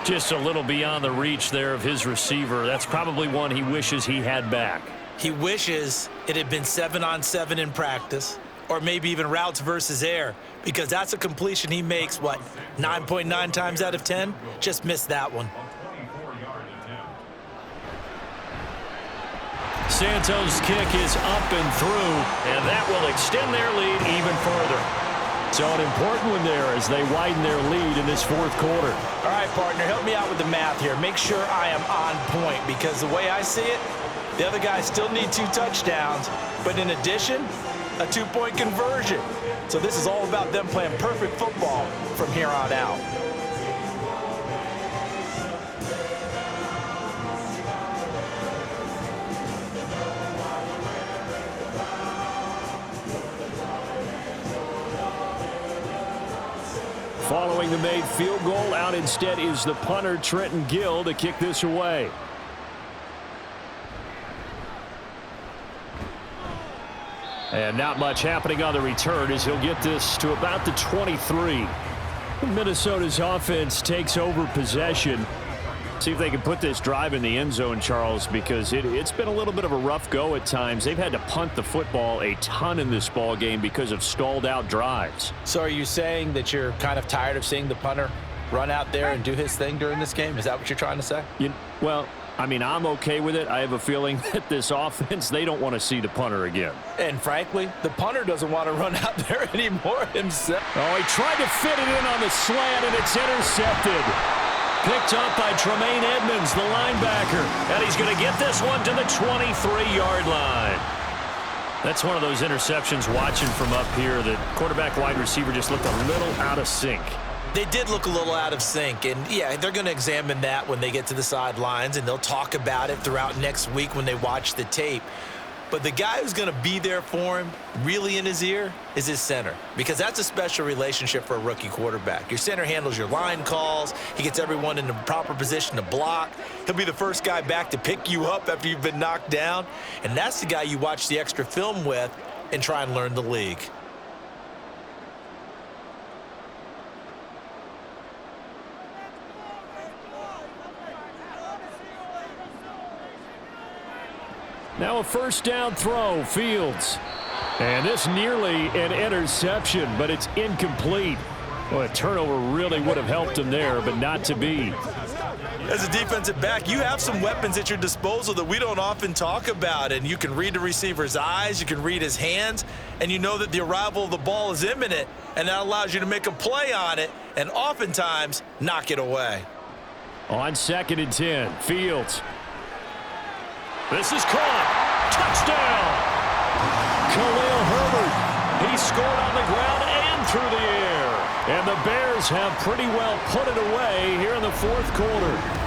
Just a little beyond the reach there of his receiver. That's probably one he wishes he had back. He wishes it had been 7-on-7 in practice, or maybe even routes versus air, because that's a completion he makes, 9.9 times out of 10? Just missed that one. Santos' kick is up and through, and that will extend their lead even further. So an important one there as they widen their lead in this fourth quarter. All right, partner, help me out with the math here. Make sure I am on point, because the way I see it, the other guys still need 2 touchdowns, but in addition, a 2-point conversion. So this is all about them playing perfect football from here on out. Following the made field goal, out instead is the punter, Trenton Gill, to kick this away. And not much happening on the return as he'll get this to about the 23. Minnesota's offense takes over possession. See if they can put this drive in the end zone, Charles, because it's been a little bit of a rough go at times. They've had to punt the football a ton in this ball game because of stalled out drives. So are you saying that you're kind of tired of seeing the punter run out there and do his thing during this game? Is that what you're trying to say? Well, I mean, I'm okay with it. I have a feeling that this offense, they don't want to see the punter again. And frankly, the punter doesn't want to run out there anymore himself. Oh, he tried to fit it in on the slant, and it's intercepted. Picked up by Tremaine Edmonds, the linebacker. And he's going to get this one to the 23-yard line. That's one of those interceptions watching from up here that quarterback wide receiver just looked a little out of sync. They did look a little out of sync, and yeah, they're going to examine that when they get to the sidelines, and they'll talk about it throughout next week when they watch the tape. But the guy who's going to be there for him, really in his ear, is his center, because that's a special relationship for a rookie quarterback. Your center handles your line calls. He gets everyone in the proper position to block. He'll be the first guy back to pick you up after you've been knocked down, and that's the guy you watch the extra film with and try and learn the league. Now a first down throw, Fields. And this nearly an interception, but it's incomplete. Well, a turnover really would have helped him there, but not to be. As a defensive back, you have some weapons at your disposal that we don't often talk about, and you can read the receiver's eyes, you can read his hands, and you know that the arrival of the ball is imminent, and that allows you to make a play on it and oftentimes knock it away. On 2nd and 10, Fields. This is caught. Touchdown. Khalil Herbert. He scored on the ground and through the air. And the Bears have pretty well put it away here in the 4th quarter.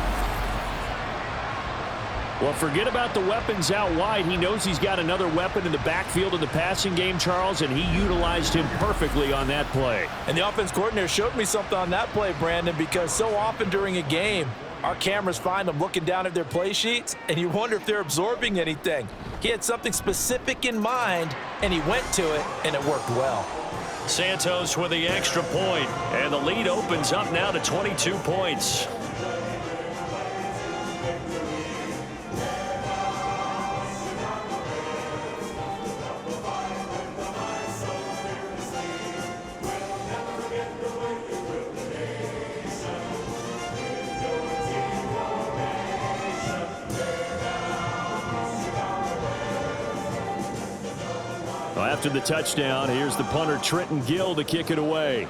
Well, forget about the weapons out wide. He knows he's got another weapon in the backfield in the passing game, Charles, and he utilized him perfectly on that play. And the offense coordinator showed me something on that play, Brandon, because so often during a game, our cameras find them looking down at their play sheets, and you wonder if they're absorbing anything. He had something specific in mind, and he went to it, and it worked well. Santos with the extra point, and the lead opens up now to 22 points. After the touchdown, here's the punter Trenton Gill to kick it away.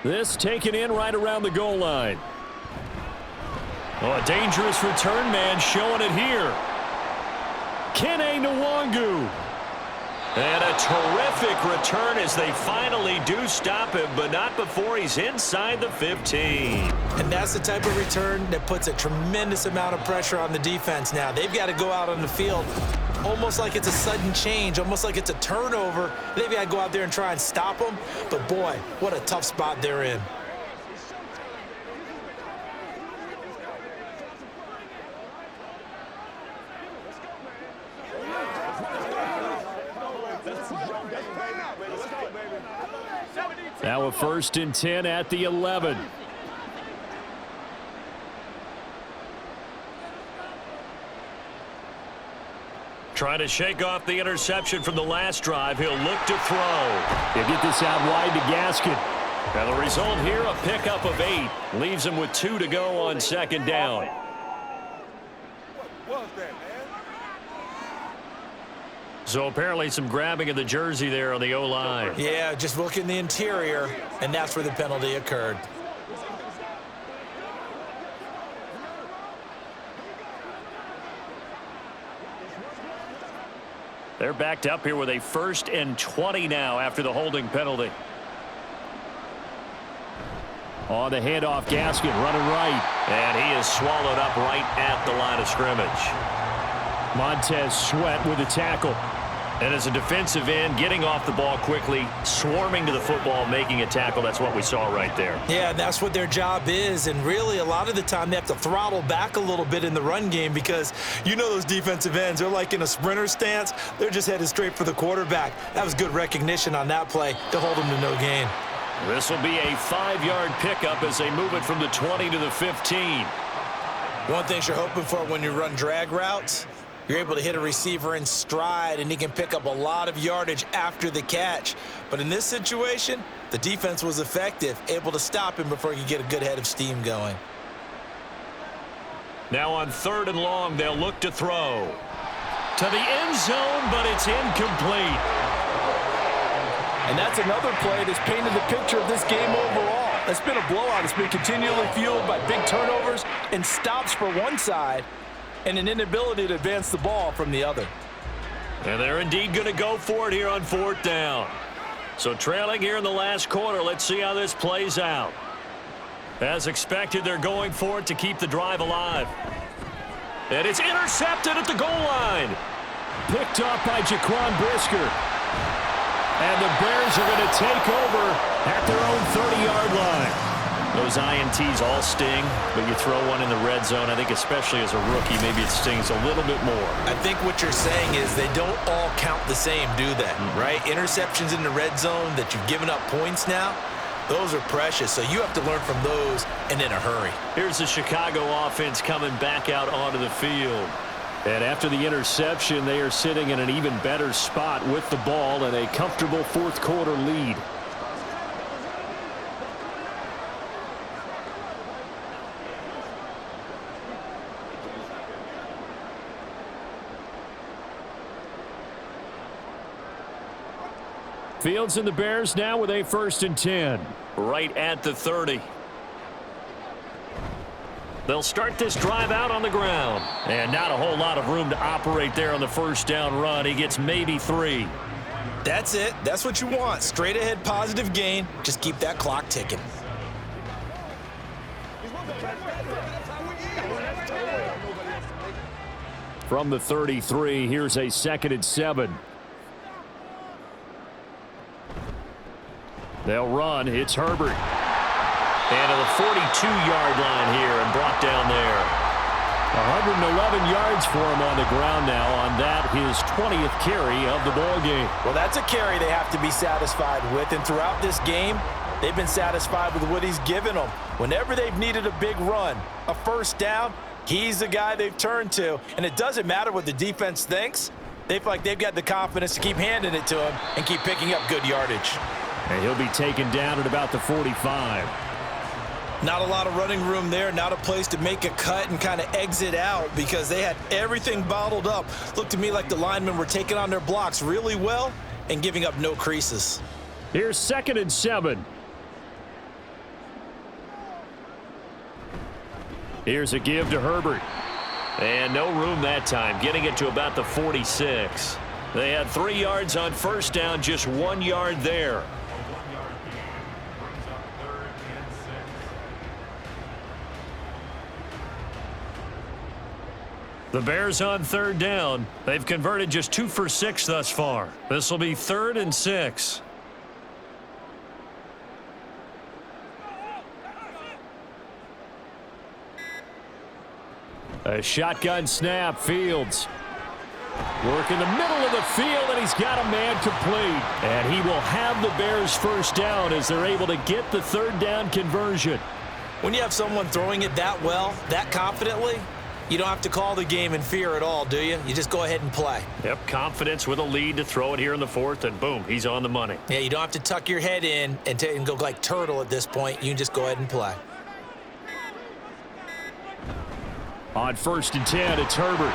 This taken in right around the goal line. Oh, a dangerous return man showing it here. Kene Nwangu. And a terrific return as they finally do stop him, but not before he's inside the 15. And that's the type of return that puts a tremendous amount of pressure on the defense now. They've got to go out on the field almost like it's a sudden change, almost like it's a turnover. They've got to go out there and try and stop them. But, boy, what a tough spot they're in. Now a 1st and 10 at the 11. Trying to shake off the interception from the last drive. He'll look to throw. He'll get this out wide to Gaskin. And the result here, a pickup of 8. Leaves him with 2 to go on 2nd down. So apparently some grabbing of the jersey there on the O-line. Yeah, just look in the interior, and that's where the penalty occurred. They're backed up here with a 1st and 20 now after the holding penalty. On the handoff, Gaskin running right. And he is swallowed up right at the line of scrimmage. Montez Sweat with a tackle. And as a defensive end, getting off the ball quickly, swarming to the football, making a tackle. That's what we saw right there. Yeah, that's what their job is. And really, a lot of the time, they have to throttle back a little bit in the run game because you know those defensive ends, they're like in a sprinter stance. They're just headed straight for the quarterback. That was good recognition on that play to hold them to no gain. This will be a 5-yard pickup as they move it from the 20 to the 15. One thing you're hoping for when you run drag routes, you're able to hit a receiver in stride, and he can pick up a lot of yardage after the catch. But in this situation, the defense was effective, able to stop him before he could get a good head of steam going. Now on 3rd and long, they'll look to throw. To the end zone, but it's incomplete. And that's another play that's painted the picture of this game overall. It's been a blowout. It's been continually fueled by big turnovers and stops for one side, and an inability to advance the ball from the other. And they're indeed going to go for it here on 4th down. So trailing here in the last quarter, let's see how this plays out. As expected, they're going for it to keep the drive alive. And it's intercepted at the goal line. Picked up by Jaquan Brisker. And the Bears are going to take over at their own 30-yard line. Those INTs all sting, but you throw one in the red zone, I think especially as a rookie, maybe it stings a little bit more. I think what you're saying is they don't all count the same, do they? Right? Interceptions in the red zone that you've given up points now, those are precious. So you have to learn from those and in a hurry. Here's the Chicago offense coming back out onto the field. And after the interception, they are sitting in an even better spot with the ball and a comfortable 4th quarter lead. Fields and the Bears now with a 1st and 10. Right at the 30. They'll start this drive out on the ground. And not a whole lot of room to operate there on the 1st down run. He gets maybe 3. That's it. That's what you want. Straight ahead positive gain. Just keep that clock ticking. From the 33, here's a 2nd and 7. They'll run. It's Herbert. And to the 42-yard line here and brought down there. 111 yards for him on the ground now. On that, his 20th carry of the ball game. Well, that's a carry they have to be satisfied with. And throughout this game, they've been satisfied with what he's given them. Whenever they've needed a big run, a 1st down, he's the guy they've turned to. And it doesn't matter what the defense thinks. They feel like they've got the confidence to keep handing it to him and keep picking up good yardage. And he'll be taken down at about the 45. Not a lot of running room there, not a place to make a cut and kind of exit out because they had everything bottled up. Looked to me like the linemen were taking on their blocks really well and giving up no creases. Here's 2nd and 7. Here's a give to Herbert. And no room that time, getting it to about the 46. They had 3 yards on 1st down, just 1 yard there. The Bears on 3rd down. They've converted just 2 for 6 thus far. This will be 3rd and 6. A shotgun snap. Fields work in the middle of the field, and he's got a man complete. And he will have the Bears 1st down as they're able to get the 3rd down conversion. When you have someone throwing it that well, that confidently, you don't have to call the game in fear at all, do you? You just go ahead and play. Yep, confidence with a lead to throw it here in the 4th, and boom, he's on the money. Yeah, you don't have to tuck your head in and go like turtle at this point. You can just go ahead and play. On 1st and 10, it's Herbert.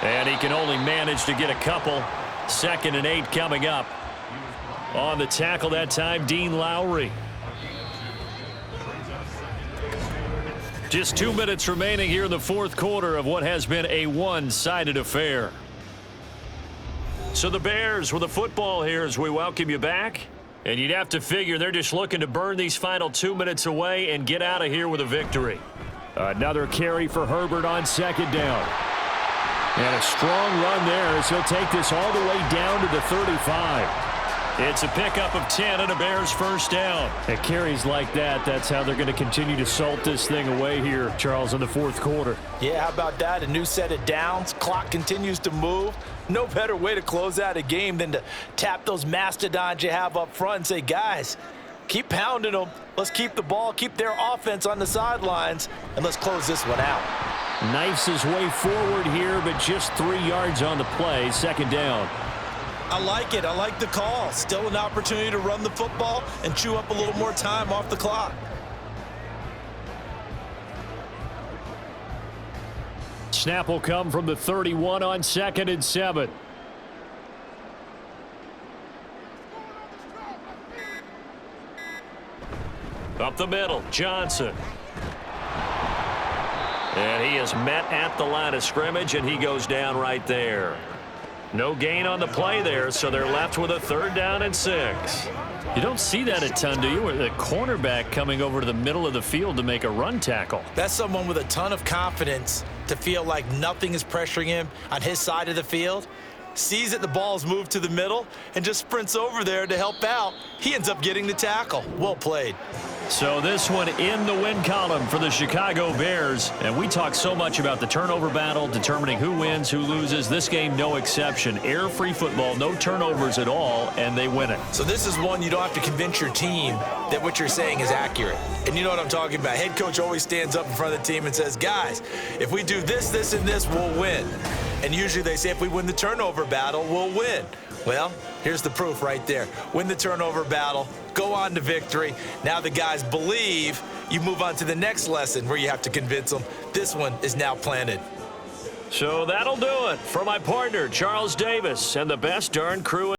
And he can only manage to get a couple. 2nd and 8 coming up. On the tackle that time, Dean Lowry. Just 2 minutes remaining here in the 4th quarter of what has been a one-sided affair. So the Bears with the football here as we welcome you back. And you'd have to figure they're just looking to burn these final 2 minutes away and get out of here with a victory. Another carry for Herbert on 2nd down. And a strong run there as he'll take this all the way down to the 35. It's a pickup of 10 and a Bears 1st down. At carries like that, that's how they're going to continue to salt this thing away here, Charles, in the 4th quarter. Yeah, how about that? A new set of downs. Clock continues to move. No better way to close out a game than to tap those mastodons you have up front and say, guys, keep pounding them. Let's keep the ball, keep their offense on the sidelines, and let's close this one out. Knifes his way forward here, but just 3 yards on the play. 2nd down. I like it. I like the call. Still an opportunity to run the football and chew up a little more time off the clock. Snap will come from the 31 on 2nd and 7. Up the middle, Johnson. And he is met at the line of scrimmage, and he goes down right there. No gain on the play there, so they're left with a 3rd down and 6. You don't see that a ton, do you? Where the cornerback coming over to the middle of the field to make a run tackle. That's someone with a ton of confidence to feel like nothing is pressuring him on his side of the field. Sees that the ball's moved to the middle and just sprints over there to help out. He ends up getting the tackle. Well played. So this one in the win column for the Chicago Bears. And we talk so much about the turnover battle, determining who wins, who loses. This game, no exception. Air-free football, no turnovers at all, and they win it. So this is one you don't have to convince your team that what you're saying is accurate. And you know what I'm talking about. Head coach always stands up in front of the team and says, guys, if we do this, this, and this, we'll win. And usually they say if we win the turnover battle, we'll win. Well, here's the proof right there. Win the turnover battle, go on to victory. Now the guys believe. You move on to the next lesson where you have to convince them. This one is now planted. So that'll do it for my partner, Charles Davis, and the best darn crew.